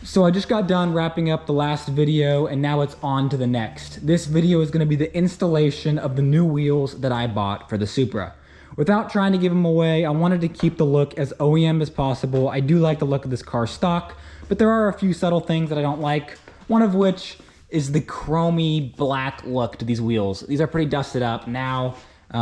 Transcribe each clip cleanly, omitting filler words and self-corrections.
So I just got done wrapping up the last video and now it's on to the next. This video is going to be the installation of the new wheels that I bought for the Supra. Without trying to give them away, I wanted to keep the look as OEM as possible. I do like the look of this car stock, but there are a few subtle things that I don't like. One of which is the chromy black look to these wheels. These are pretty dusted up now,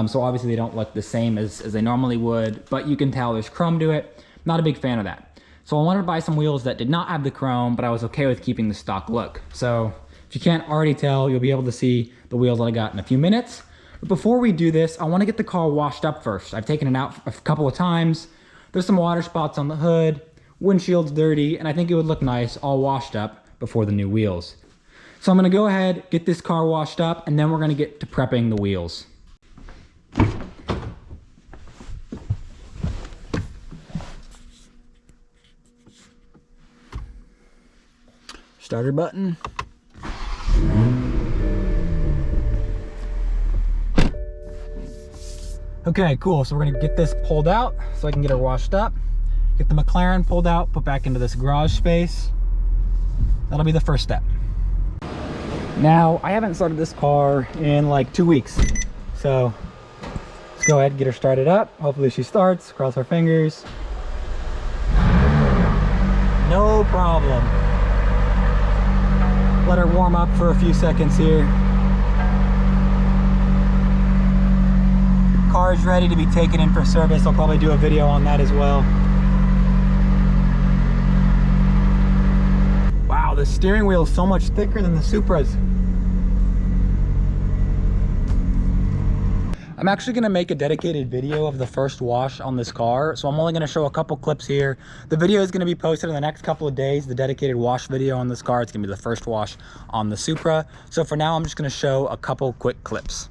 so obviously they don't look the same as they normally would, but you can tell there's chrome to it. Not a big fan of that. So I wanted to buy some wheels that did not have the chrome, but I was okay with keeping the stock look. So if you can't already tell, you'll be able to see the wheels that I got in a few minutes. But before we do this, I want to get the car washed up first. I've taken it out a couple of times. There's some water spots on the hood, windshield's dirty, and I think it would look nice all washed up before the new wheels. So I'm gonna go ahead, get this car washed up, and then we're gonna get to prepping the wheels. Starter button. Okay, cool. So we're gonna get this pulled out so I can get her washed up. Get the McLaren pulled out, put back into this garage space. That'll be the first step. Now, I haven't started this car in like 2 weeks. So let's go ahead and get her started up. Hopefully she starts, cross our fingers. No problem. Let her warm up for a few seconds here. Car is ready to be taken in for service. I'll probably do a video on that as well. Wow, the steering wheel is so much thicker than the Supra's. I'm actually gonna make a dedicated video of the first wash on this car, so I'm only gonna show a couple clips here. The video is gonna be posted in the next couple of days, the dedicated wash video on this car. It's gonna be the first wash on the Supra. So for now, I'm just gonna show a couple quick clips.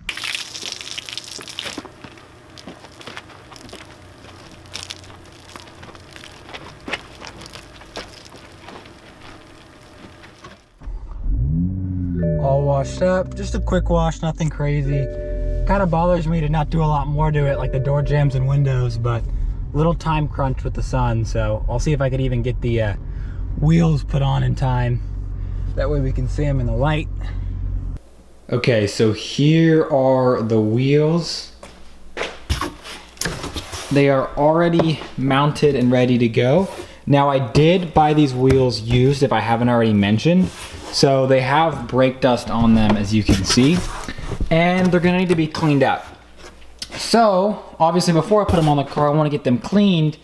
All washed up, just a quick wash, nothing crazy. Kind of bothers me to not do a lot more to it, like the door jambs and windows, but little time crunch with the sun, so I'll see if I could even get the wheels put on in time. That way we can see them in the light. Okay, so here are the wheels. They are already mounted and ready to go. Now I did buy these wheels used, if I haven't already mentioned. So they have brake dust on them, as you can see, and they're gonna need to be cleaned out. So obviously before I put them on the car, I wanna get them cleaned.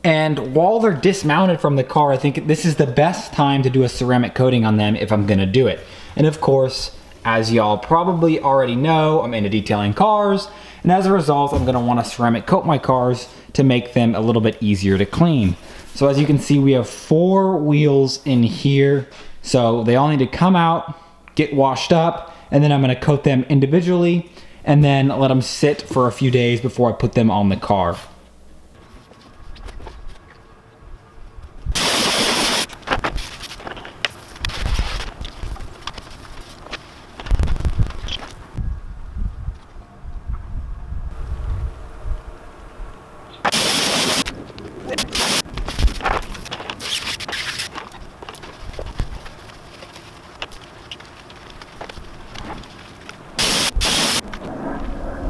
And while they're dismounted from the car, I think this is the best time to do a ceramic coating on them if I'm gonna do it. And of course, as y'all probably already know, I'm into detailing cars. And as a result, I'm gonna wanna ceramic coat my cars to make them a little bit easier to clean. So as you can see, we have 4 wheels in here. So they all need to come out, get washed up, and then I'm gonna coat them individually and then let them sit for a few days before I put them on the car.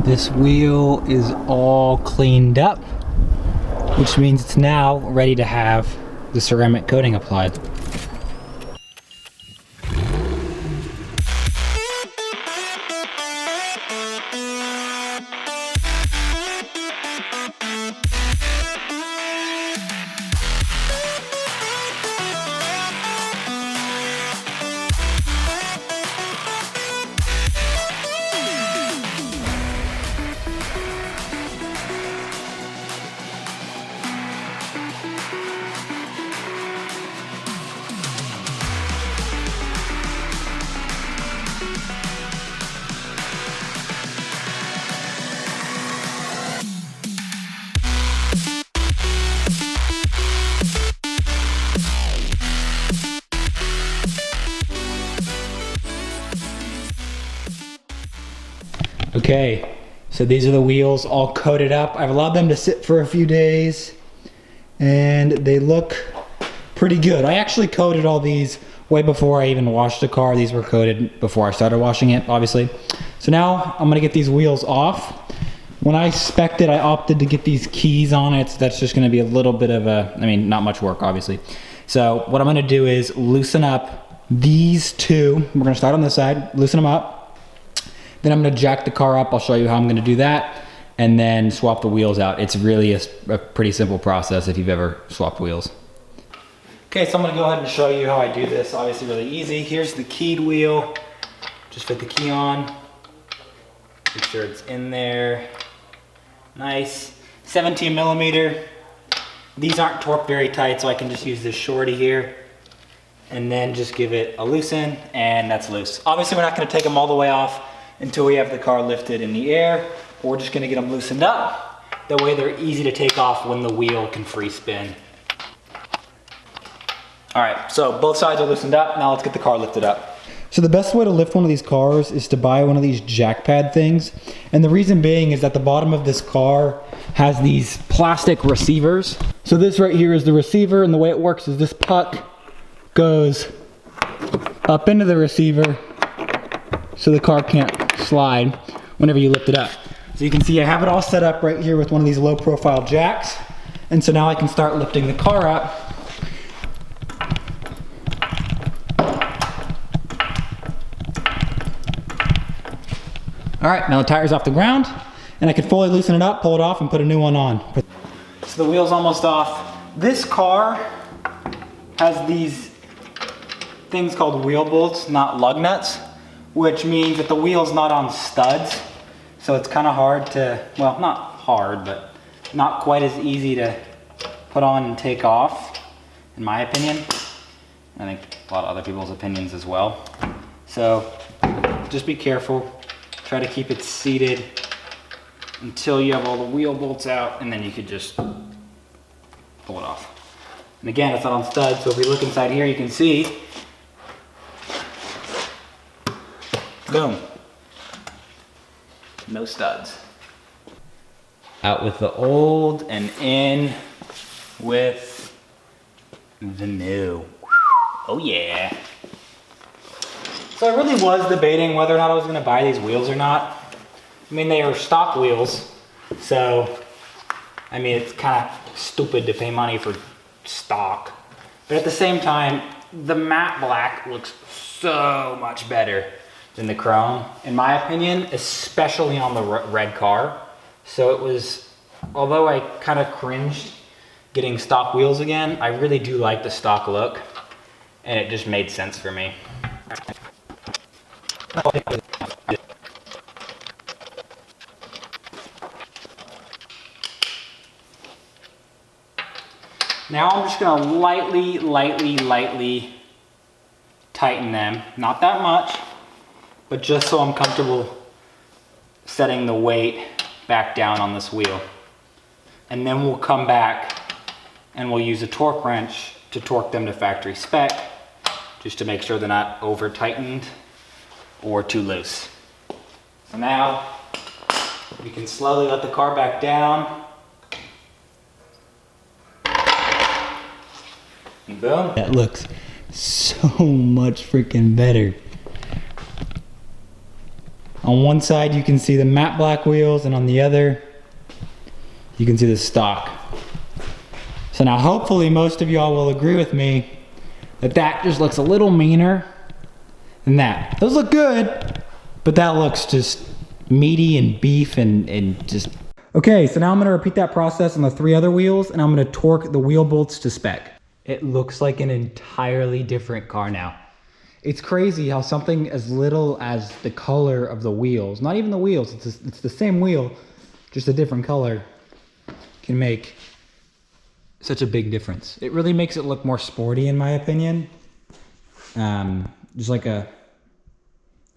This wheel is all cleaned up, which means it's now ready to have the ceramic coating applied. Okay, so these are the wheels all coated up. I've allowed them to sit for a few days and they look pretty good. I actually coated all these way before I even washed the car. These were coated before I started washing it, obviously. So now I'm gonna get these wheels off. When I spec'd it, I opted to get these keys on it. So that's just gonna be a little bit of a, I mean, not much work, obviously. So what I'm gonna do is loosen up these two. We're gonna start on this side, loosen them up. Then I'm gonna jack the car up. I'll show you how I'm gonna do that. And then swap the wheels out. It's really a pretty simple process if you've ever swapped wheels. Okay, so I'm gonna go ahead and show you how I do this. Obviously really easy. Here's the keyed wheel. Just fit the key on. Make sure it's in there. Nice. 17 millimeter. These aren't torqued very tight, so I can just use this shorty here. And then just give it a loosen, and that's loose. Obviously we're not gonna take them all the way off until we have the car lifted in the air. We're just gonna get them loosened up. That way they're easy to take off when the wheel can free spin. All right, so both sides are loosened up. Now let's get the car lifted up. So the best way to lift one of these cars is to buy one of these jack pad things. And the reason being is that the bottom of this car has these plastic receivers. So this right here is the receiver, and the way it works is this puck goes up into the receiver so the car can't slide whenever you lift it up. So you can see I have it all set up right here with one of these low profile jacks. And so now I can start lifting the car up. All right, now the tire's off the ground and I can fully loosen it up, pull it off, and put a new one on. So the wheel's almost off. This car has these things called wheel bolts, not lug nuts, which means that the wheel's not on studs. So it's kind of hard to, well, not hard, but not quite as easy to put on and take off, in my opinion. I think a lot of other people's opinions as well. So just be careful. Try to keep it seated until you have all the wheel bolts out, and then you could just pull it off. And again, it's not on studs, so if we look inside here, you can see, boom. No studs. Out with the old and in with the new. Oh yeah. So I really was debating whether or not I was gonna buy these wheels or not. I mean, they are stock wheels, so I mean, it's kind of stupid to pay money for stock. But at the same time, the matte black looks so much better than the chrome, in my opinion, especially on the red car. So it was, although I kind of cringed getting stock wheels again, I really do like the stock look, and it just made sense for me. Now I'm just gonna lightly tighten them. Not that much, but just so I'm comfortable setting the weight back down on this wheel. And then we'll come back and we'll use a torque wrench to torque them to factory spec, just to make sure they're not over tightened or too loose. So now we can slowly let the car back down. And boom. That looks so much freaking better. On one side you can see the matte black wheels, and on the other you can see the stock. So now hopefully most of y'all will agree with me that that just looks a little meaner than that. Those look good, but that looks just meaty and beef and just... Okay, so now I'm gonna repeat that process on the 3 other wheels, and I'm gonna torque the wheel bolts to spec. It looks like an entirely different car now. It's crazy how something as little as the color of the wheels, not even the wheels, it's the same wheel, just a different color, can make such a big difference. It really makes it look more sporty, in my opinion. Just like a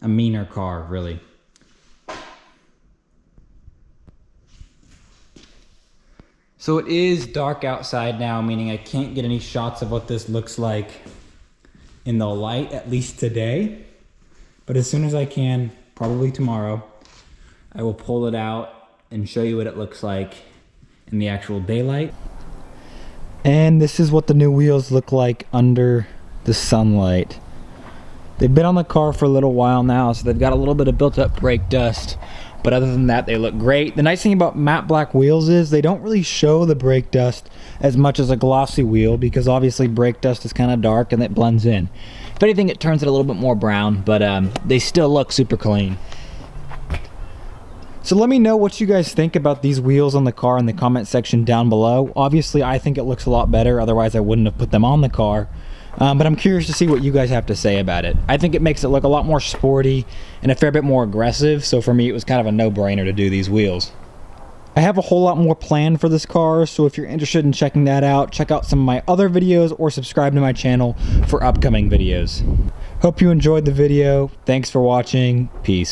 meaner car, really. So it is dark outside now, meaning I can't get any shots of what this looks like in the light, at least today. But as soon as I can, probably tomorrow, I will pull it out and show you what it looks like in the actual daylight. And this is what the new wheels look like under the sunlight. They've been on the car for a little while now, so they've got a little bit of built up brake dust. But other than that, they look great. The nice thing about matte black wheels is they don't really show the brake dust as much as a glossy wheel, because obviously brake dust is kind of dark and it blends in. If anything, it turns it a little bit more brown, but they still look super clean. So let me know what you guys think about these wheels on the car in the comment section down below. Obviously, I think it looks a lot better, otherwise I wouldn't have put them on the car. But I'm curious to see what you guys have to say about it. I think it makes it look a lot more sporty and a fair bit more aggressive, so for me it was kind of a no-brainer to do these wheels. I have a whole lot more planned for this car, so if you're interested in checking that out, check out some of my other videos or subscribe to my channel for upcoming videos. Hope you enjoyed the video. Thanks for watching. Peace.